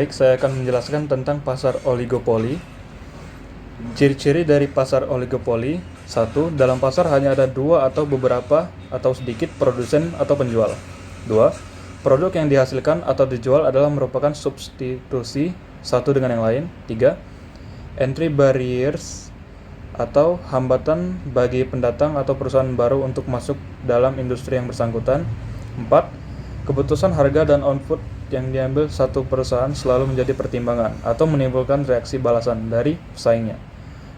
Baik, saya akan menjelaskan tentang pasar oligopoli. Ciri-ciri dari pasar oligopoli: 1. Dalam pasar hanya ada dua atau beberapa atau sedikit produsen atau penjual. 2. Produk yang dihasilkan atau dijual adalah merupakan substitusi satu dengan yang lain. 3. Entry barriers atau hambatan bagi pendatang atau perusahaan baru untuk masuk dalam industri yang bersangkutan. 4. Keputusan harga dan output yang diambil satu perusahaan selalu menjadi pertimbangan atau menimbulkan reaksi balasan dari pesaingnya.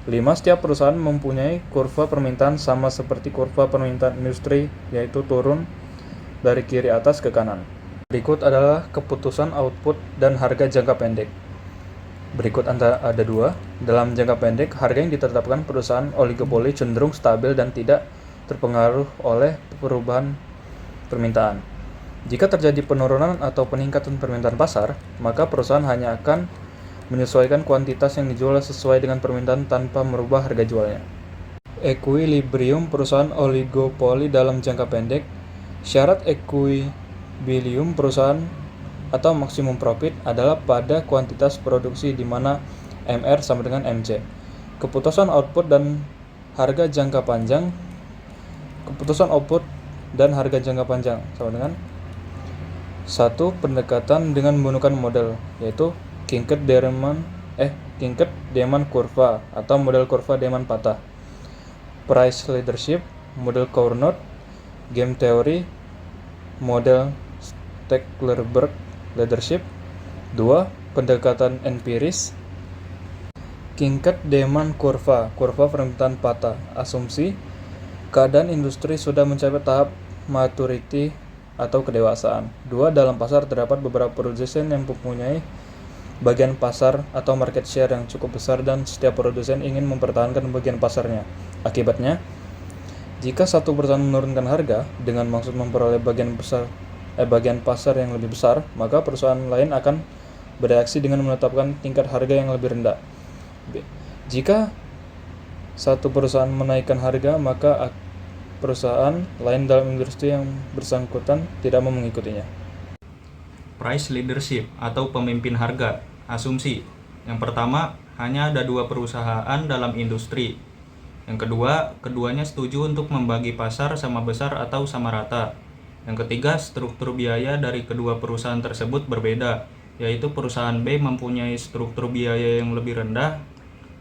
5. Setiap perusahaan mempunyai kurva permintaan sama seperti kurva permintaan industri, yaitu turun dari kiri atas ke kanan. Berikut adalah keputusan output dan harga jangka pendek. Berikut ada dua. Dalam jangka pendek, harga yang ditetapkan perusahaan oligopoli cenderung stabil dan tidak terpengaruh oleh perubahan permintaan. Jika terjadi penurunan atau peningkatan permintaan pasar, maka perusahaan hanya akan menyesuaikan kuantitas yang dijual sesuai dengan permintaan tanpa merubah harga jualnya. Equilibrium perusahaan oligopoli dalam jangka pendek. Syarat equilibrium perusahaan atau maksimum profit adalah pada kuantitas produksi di mana MR sama dengan MC. Keputusan output dan harga jangka panjang. Keputusan output dan harga jangka panjang sama dengan 1. Pendekatan dengan menggunakan model, yaitu Kinkert-Deman kurva atau model kurva Deman patah. Price leadership, model Cournot. Game theory, model Stekelenburg leadership. 2. Pendekatan empiris. Kinkert-Deman kurva, kurva permintaan patah. Asumsi keadaan industri sudah mencapai tahap maturity atau kedewasaan. 2. Dalam pasar terdapat beberapa produsen yang mempunyai bagian pasar atau market share yang cukup besar dan setiap produsen ingin mempertahankan bagian pasarnya. Akibatnya, jika satu perusahaan menurunkan harga dengan maksud memperoleh bagian pasar yang lebih besar, maka perusahaan lain akan bereaksi dengan menetapkan tingkat harga yang lebih rendah. Jika satu perusahaan menaikkan harga, maka perusahaan lain dalam industri yang bersangkutan tidak mau mengikutinya. Price leadership atau pemimpin harga. Asumsi. Yang pertama, hanya ada dua perusahaan dalam industri. Yang kedua, keduanya setuju untuk membagi pasar sama besar atau sama rata. Yang ketiga, struktur biaya dari kedua perusahaan tersebut berbeda, yaitu perusahaan B mempunyai struktur biaya yang lebih rendah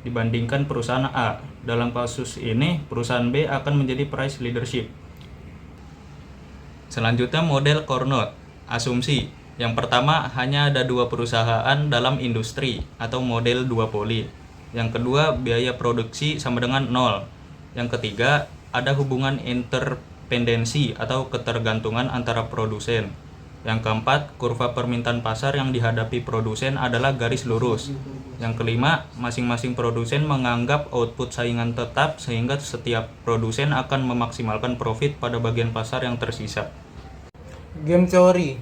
dibandingkan perusahaan A. Dalam kasus ini, perusahaan B akan menjadi price leadership. Selanjutnya, model Cournot. Asumsi. Yang pertama, hanya ada dua perusahaan dalam industri atau model duopoli. Yang kedua, biaya produksi sama dengan 0. Yang ketiga, ada hubungan interdependensi atau ketergantungan antara produsen. Yang keempat, kurva permintaan pasar yang dihadapi produsen adalah garis lurus. Yang kelima, masing-masing produsen menganggap output saingan tetap sehingga setiap produsen akan memaksimalkan profit pada bagian pasar yang tersisa. Game teori.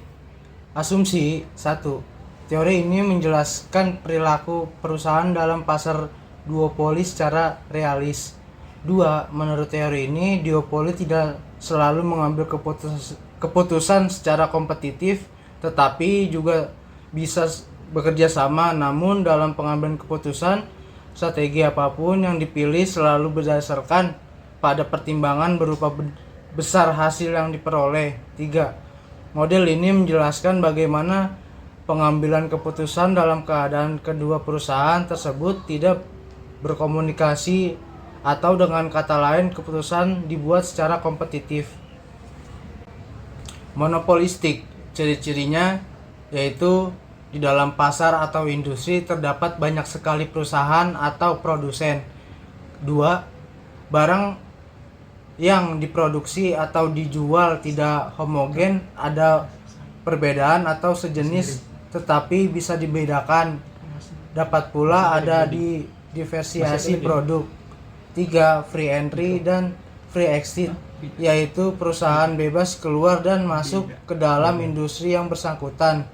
Asumsi 1. Teori ini menjelaskan perilaku perusahaan dalam pasar duopoli secara realis. 2. Menurut teori ini, duopoli tidak selalu mengambil keputusan secara kompetitif, tetapi juga bisa bekerja sama. Namun dalam pengambilan keputusan, strategi apapun yang dipilih selalu berdasarkan pada pertimbangan berupa besar hasil yang diperoleh. 3. Model ini menjelaskan bagaimana pengambilan keputusan dalam keadaan kedua perusahaan tersebut tidak berkomunikasi, atau dengan kata lain, keputusan dibuat secara kompetitif. Monopolistik. Ciri-cirinya yaitu di dalam pasar atau industri terdapat banyak sekali perusahaan atau produsen. 2. Barang yang diproduksi atau dijual tidak homogen, ada perbedaan atau sejenis tetapi bisa dibedakan. Dapat pula ada diversiasi produk. 3. Free entry dan free exit, yaitu perusahaan bebas keluar dan masuk ke dalam industri yang bersangkutan.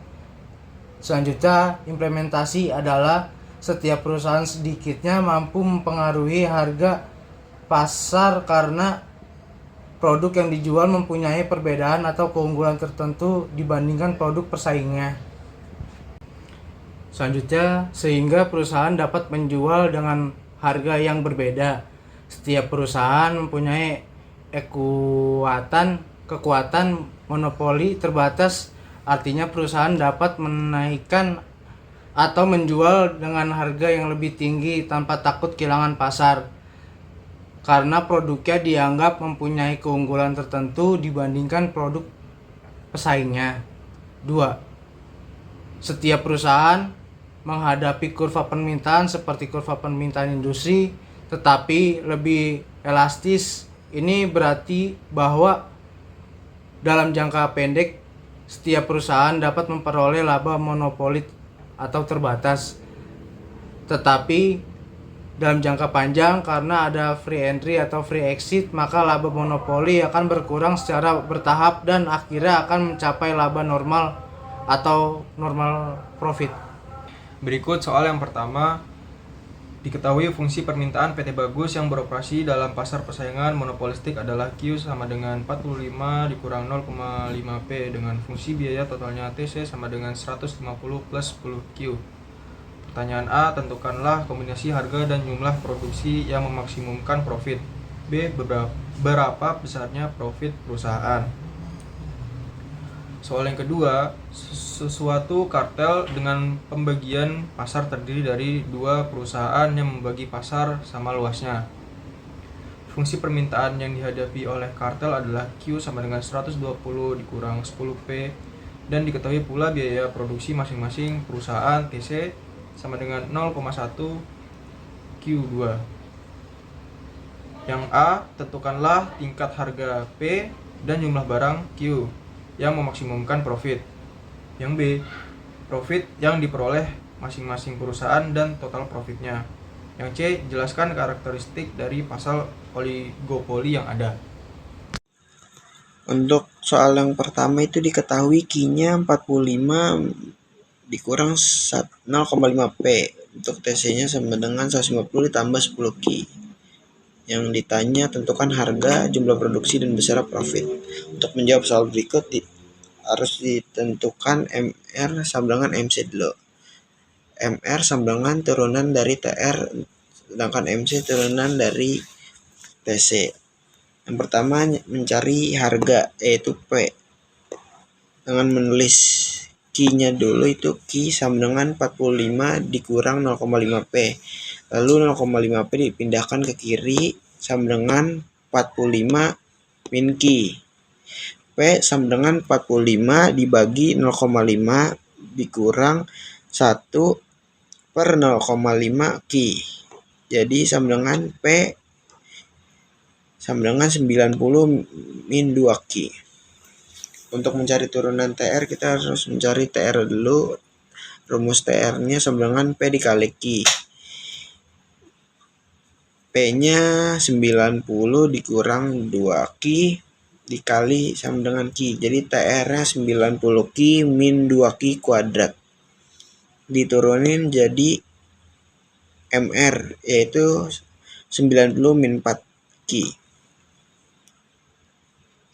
Selanjutnya, implementasi adalah setiap perusahaan sedikitnya mampu mempengaruhi harga pasar karena produk yang dijual mempunyai perbedaan atau keunggulan tertentu dibandingkan produk pesaingnya. Selanjutnya, sehingga perusahaan dapat menjual dengan harga yang berbeda. Setiap perusahaan mempunyai kekuatan monopoli terbatas, artinya perusahaan dapat menaikkan atau menjual dengan harga yang lebih tinggi tanpa takut kehilangan pasar, karena produknya dianggap mempunyai keunggulan tertentu dibandingkan produk pesaingnya. 2. Setiap perusahaan menghadapi kurva permintaan seperti kurva permintaan industri, tetapi lebih elastis. Ini berarti bahwa dalam jangka pendek, setiap perusahaan dapat memperoleh laba monopoli atau terbatas. Tetapi dalam jangka panjang, karena ada free entry atau free exit, maka laba monopoli akan berkurang secara bertahap dan akhirnya akan mencapai laba normal atau normal profit. Berikut soal yang pertama. Diketahui fungsi permintaan PT Bagus yang beroperasi dalam pasar persaingan monopolistik adalah Q sama dengan 45 dikurang 0,5 P dengan fungsi biaya totalnya TC sama dengan 150 plus 10 Q. Pertanyaan A, tentukanlah kombinasi harga dan jumlah produksi yang memaksimumkan profit. B, berapa besarnya profit perusahaan. Soal yang kedua, sesuatu kartel dengan pembagian pasar terdiri dari dua perusahaan yang membagi pasar sama luasnya. Fungsi permintaan yang dihadapi oleh kartel adalah Q sama dengan 120 dikurang 10P, dan diketahui pula biaya produksi masing-masing perusahaan TC sama dengan 0,1 Q2. Yang A, tentukanlah tingkat harga P dan jumlah barang Q yang memaksimumkan profit. Yang B, profit yang diperoleh masing-masing perusahaan dan total profitnya. Yang C, jelaskan karakteristik dari pasar oligopoli yang ada. Untuk soal yang pertama itu diketahui Q-nya 45 dikurang 0,5 P. Untuk TC-nya sama dengan 150 ditambah 10 Q. Yang ditanya, tentukan harga, jumlah produksi, dan besar profit. Untuk menjawab soal berikut harus ditentukan MR sama dengan MC dulu. MR sama dengan turunan dari TR, sedangkan MC turunan dari TC. Yang pertama, mencari harga, yaitu P, dengan menulis Q-nya dulu. Itu Q sama dengan 45 dikurang 0,5 P. Lalu 0,5 P dipindahkan ke kiri sama dengan 45 min Q. P sama dengan 45 dibagi 0,5 dikurang 1 per 0,5 Q. Jadi sama dengan P sama dengan 90 min 2 Q. Untuk mencari turunan TR, kita harus mencari TR dulu. Rumus TR-nya sama dengan P dikali Q. P-nya 90 dikurang 2Q dikali sama dengan Q. Jadi TR-nya 90Q min 2Q kuadrat. Diturunin jadi MR, yaitu 90 min 4Q.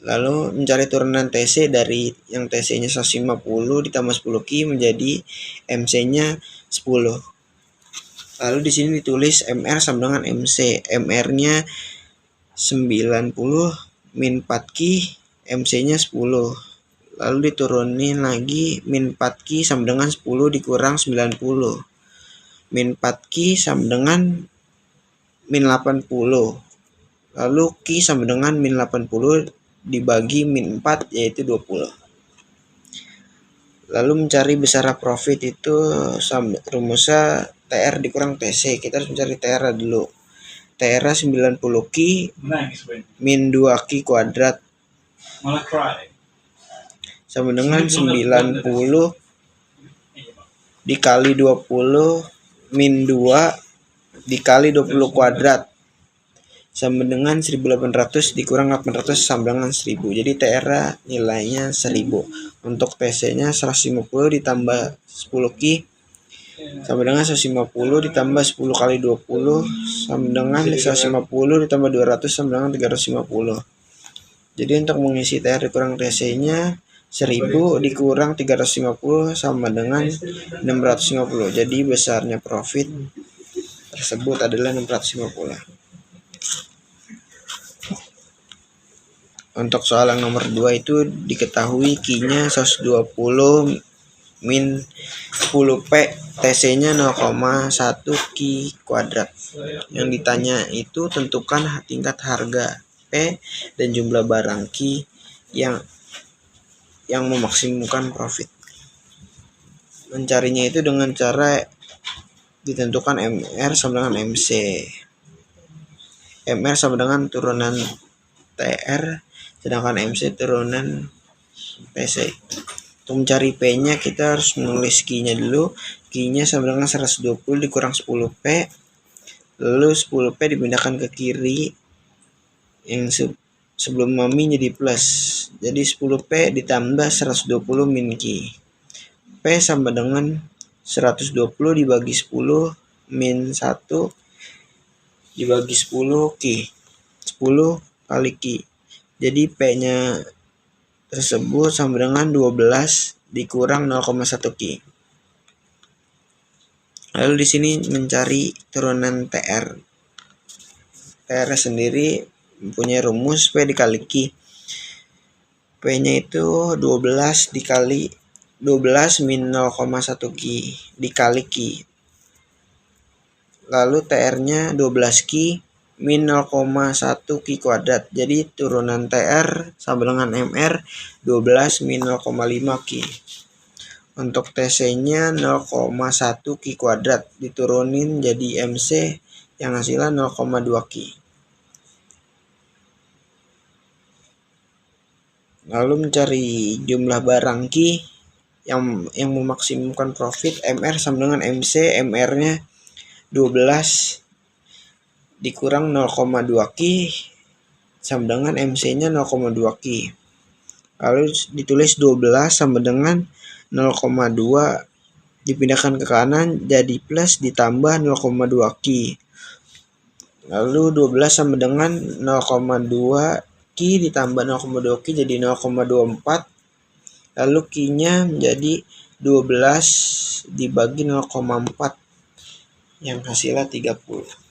Lalu mencari turunan TC dari yang TC-nya 150 ditambah 10Q menjadi MC-nya 10. Lalu di sini ditulis MR sama dengan MC. MR-nya 90 min 4Q, MC-nya 10. Lalu diturunin lagi min 4Q sama dengan 10 dikurang 90. Min 4Q sama dengan min 80. Lalu Q sama dengan min 80 dibagi min 4, yaitu 20. Lalu mencari besar profit itu rumusnya TR dikurang TC. Kita harus mencari TR dulu. TR 90Q min 2Q kuadrat sama dengan 90 dikali 20 min 2 dikali 20 kuadrat sama dengan 1800 dikurang 800 sama dengan 1000. Jadi TR nilainya 1000. Untuk TC-nya 150 ditambah 10Q sama dengan 150 ditambah 10 kali 20 sama dengan 150 ditambah 200 sama dengan 350. Jadi untuk mengisi TR dikurang TC-nya 1000 dikurang 350 sama dengan 650. Jadi besarnya profit tersebut adalah 650. Untuk soal yang nomor 2 itu diketahui Q-nya 120 min 10P, TC-nya 0,1 Q kuadrat. Yang ditanya itu tentukan tingkat harga P dan jumlah barang Q yang memaksimumkan profit. Mencarinya itu dengan cara ditentukan MR sama dengan MC. MR sama dengan turunan TR, sedangkan MC turunan TC. Untuk mencari P-nya kita harus menulis Q-nya dulu. Q-nya sama dengan 120 dikurang 10P. Lalu 10P dipindahkan ke kiri. Yang sebelum min jadi plus. Jadi 10P ditambah 120 min Q. P sama dengan 120 dibagi 10 min 1 dibagi 10 Q. 10 kali Q. Jadi P-nya tersebut sama dengan 12 dikurang 0,1 Q. Lalu di sini mencari turunan TR. TR sendiri mempunyai rumus P dikali Q. P-nya itu 12 dikali 12 min 0,1 Q dikali Q. Lalu TR-nya 12 Q min 0,1 Q kuadrat. Jadi turunan TR sama dengan MR 12 min 0,5 Q. Untuk TC-nya 0,1 Q kuadrat diturunin jadi MC yang hasilnya 0,2 Q. Lalu mencari jumlah barang Q yang memaksimumkan profit. MR sama dengan MC, MR-nya 12 dikurang 0,2 Q sama dengan MC-nya 0,2 Q. Lalu ditulis 12 sama dengan 0,2 dipindahkan ke kanan jadi plus ditambah 0,2 Q. Lalu 12 sama dengan 0,2 Q ditambah 0,2 Q jadi 0,24. Lalu Q-nya menjadi 12 dibagi 0,4 yang hasilnya 30.